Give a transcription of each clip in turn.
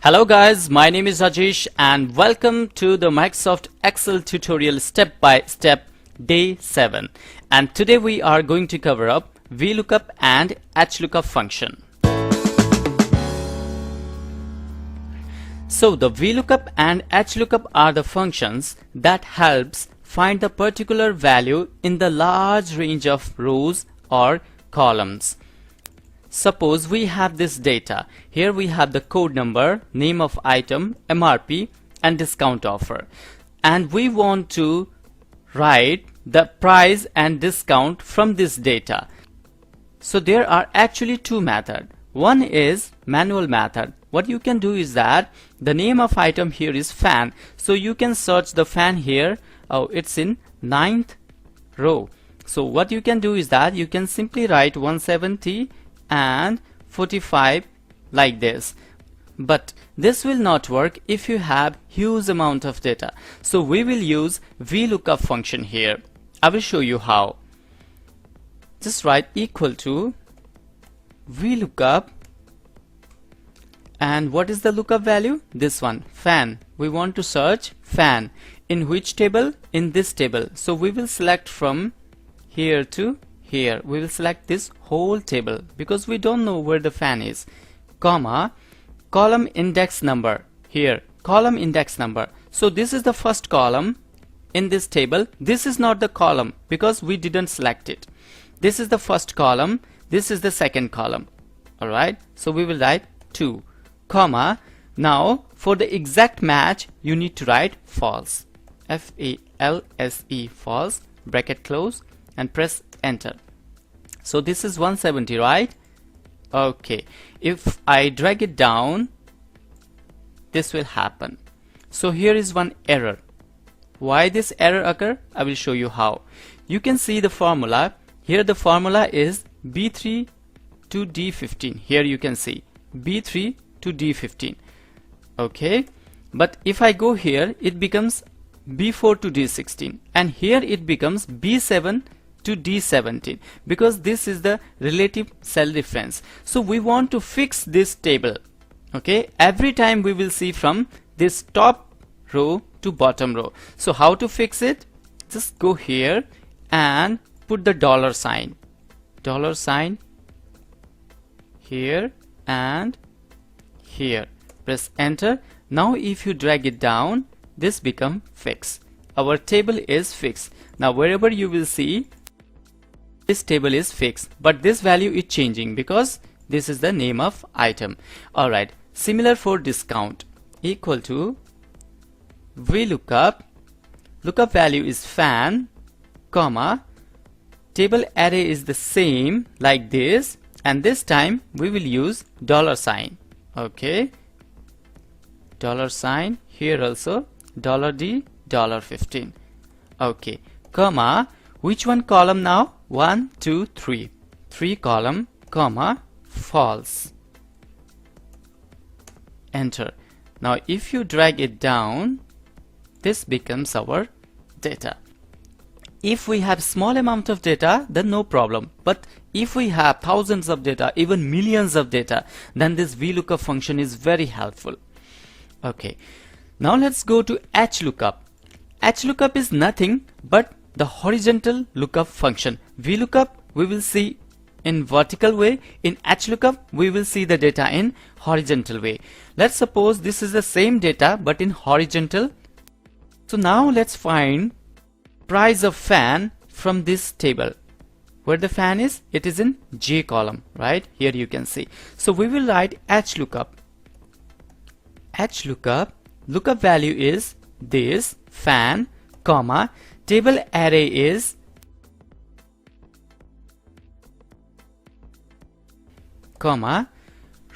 Hello guys, my name is Rajesh and welcome to the Microsoft Excel tutorial step by step day 7. And today we are going to cover up Vlookup and Hlookup function. So the Vlookup and Hlookup are the functions that helps find the particular value in the large range of rows or columns. Suppose we have this data. Here we have the code number, name of item, MRP and discount offer. And we want to write the price and discount from this data. So there are actually two methods. One is manual method. What you can do is that the name of item here is fan. So you can search the fan here. Oh, it's in 9th row. So what you can do is that you can simply write 170 and 45 like this, but this will not work if you have huge amount of data. So we will use Vlookup function here. I will show you how. Just write equal to Vlookup, and what is the lookup value? This one, fan. We want to search fan. In which table? In this table. So we will select from here to here. We will select this whole table because we don't know where the fan is, comma, column index number. Here, column index number. So this is the first column in this table. This is not the column because we didn't select it. This is the first column. This is the second column. Alright, so we will write 2, comma. Now for the exact match you need to write false, F-A-L-S-E, false, bracket close and press enter. So this is 170, right? Okay, if I drag it down, this will happen. So here is one error. Why this error occur? I will show you how. You can see the formula. Here the formula is B3 to D15. Here you can see B3 to D15. Okay, but if I go here, it becomes B4 to D16, and here it becomes B7 to D17 because this is the relative cell difference. So we want to fix this table. Okay, every time we will see from this top row to bottom row. So how to fix it? Just go here and put the dollar sign here and here. Press enter. Now if you drag it down, this become fixed. Our table is fixed. Now wherever you will see, this table is fixed, but this value is changing because this is the name of item. Alright, similar for discount. Equal to Vlookup, lookup value is fan, comma, table array is the same like this, and this time we will use dollar sign. Okay, dollar sign, here also $D, $15. Okay, comma, which one column now? 1, 2, 3. 3 column, comma, false. Enter. Now if you drag it down, this becomes our data. If we have small amount of data, then no problem. But if we have thousands of data, even millions of data, then this Vlookup function is very helpful. Okay. Now let's go to Hlookup. Hlookup is nothing but the horizontal lookup function. Vlookup we will see in vertical way. In Hlookup we will see the data in horizontal way. Let's suppose this is the same data but in horizontal. So now let's find price of fan from this table. Where the fan is? It is in J column, right? Here you can see. So we will write Hlookup. Hlookup, lookup value is this fan, comma, table array is comma,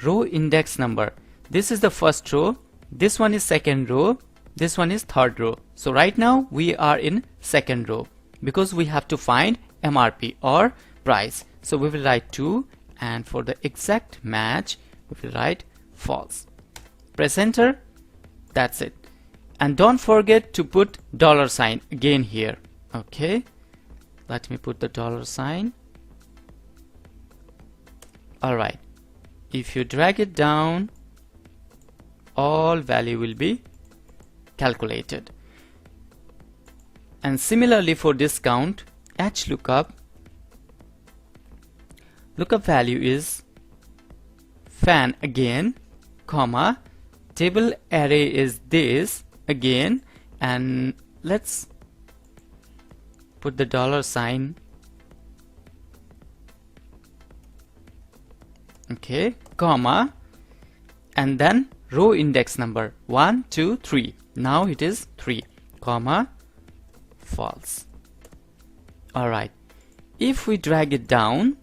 row index number. This is the first row, this one is second row, this one is third row. So right now we are in second row because we have to find MRP or price. So we will write 2, and for the exact match we will write false. Press enter. That's it. And don't forget to put dollar sign again here. Okay, let me put the dollar sign. Alright, if you drag it down, all value will be calculated. And similarly for discount, HLOOKUP, lookup value is fan again, comma, table array is this again, and let's put the dollar sign, okay, comma, and then row index number 1 2 3. Now it is 3, comma, false. Alright, if we drag it down,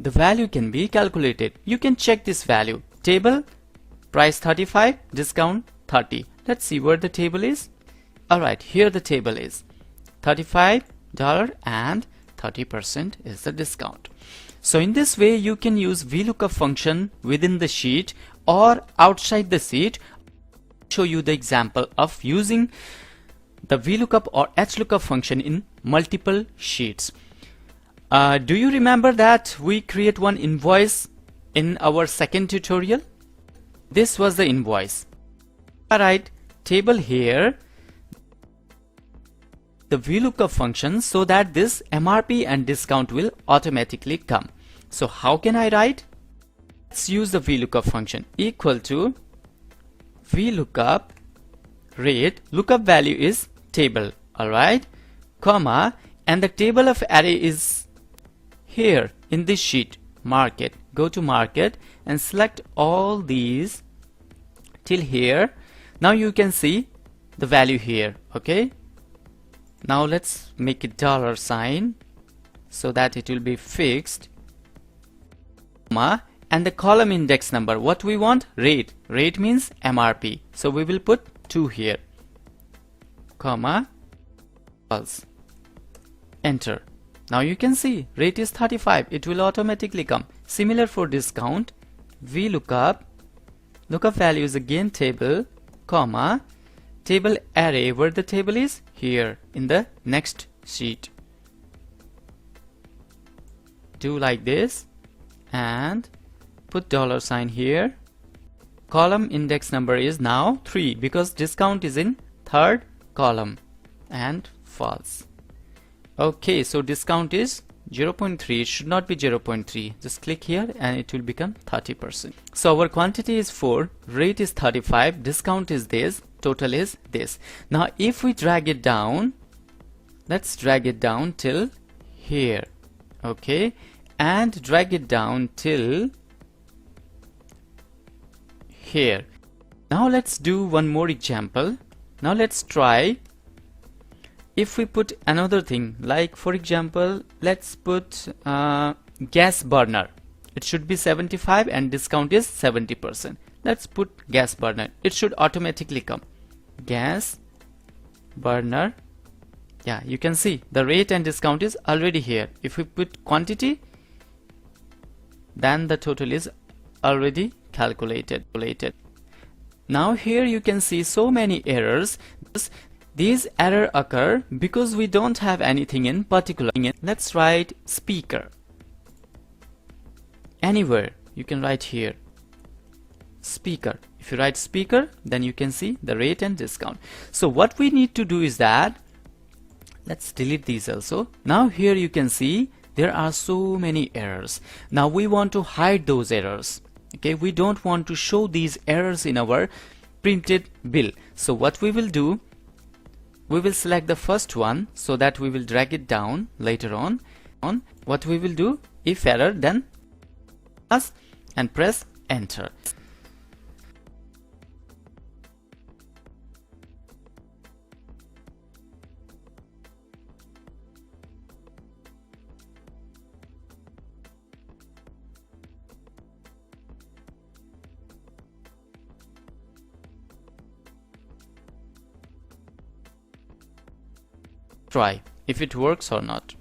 the value can be calculated. You can check this value. Table, price 35, discount 30. Let's see where the table is. Alright, here the table is $35 and 30% is the discount. So in this way you can use Vlookup function within the sheet or outside the sheet. I'll show you the example of using the Vlookup or HLOOKUP function in multiple sheets. Do you remember that we create one invoice in our second tutorial? This was the invoice. Alright, table here, the Vlookup function, so that this MRP and discount will automatically come. So how can I write? Let's use the Vlookup function equal to Vlookup rate, lookup value is table, alright, comma, and the table of array is here in this sheet, market. Go to market and select all these till here. Now you can see the value here, okay. Now let's make it dollar sign so that it will be fixed, comma, and the column index number, what we want? Rate. Rate means MRP, so we will put 2 here, comma, false, enter. Now you can see rate is 35, it will automatically come. Similar for discount, Vlookup, lookup value is again table, comma, table array, where the table is here in the next sheet. Do like this and put dollar sign here. Column index number is now 3 because discount is in third column, and false. Okay, so discount is 0.3, it should not be 0.3. Just click here and it will become 30%. So our quantity is 4, rate is 35, discount is this, total is this. Now if we drag it down, let's drag it down till here, okay, and drag it down till here. Now let's do one more example. Now let's try if we put another thing, like for example let's put gas burner. It should be 75 and discount is 70%. Let's put gas burner, it should automatically come. Gas burner, yeah, you can see the rate and discount is already here. If we put quantity, then the total is already calculated. Now here you can see so many errors. These errors occur because we don't have anything in particular. Let's write speaker. Anywhere you can write here speaker. If you write speaker, then you can see the rate and discount. So what we need to do is that, let's delete these also. Now here you can see there are so many errors. Now we want to hide those errors. Okay, we don't want to show these errors in our printed bill. So what we will do, we will select the first one so that we will drag it down later on. What we will do, if error, then us and press enter. Try if it works or not.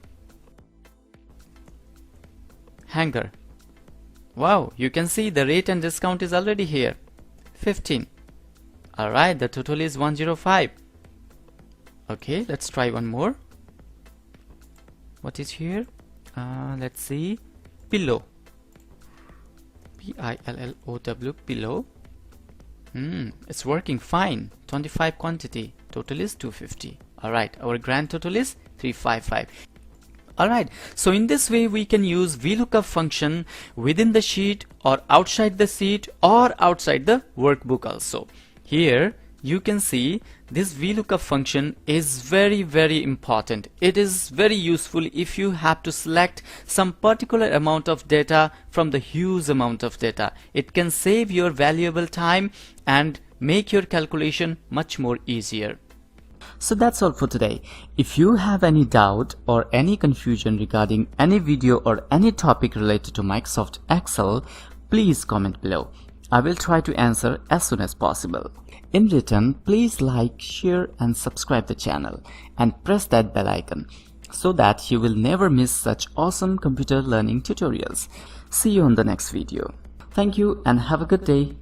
Hanger. Wow, you can see the rate and discount is already here, 15. Alright, the total is 105. Okay, let's try one more. What is here? Let's see. Pillow. Pillow. Pillow. It's working fine. 25 quantity, total is 250. Alright, our grand total is 355. Alright, so in this way we can use Vlookup function within the sheet or outside the sheet or outside the workbook also. Here you can see this Vlookup function is very important. It is very useful if you have to select some particular amount of data from the huge amount of data. It can save your valuable time and make your calculation much more easier. So that's all for today. If you have any doubt or any confusion regarding any video or any topic related to Microsoft Excel, please comment below. I will try to answer as soon as possible. In return, please like, share and subscribe the channel and press that bell icon so that you will never miss such awesome computer learning tutorials. See you on the next video. Thank you and have a good day.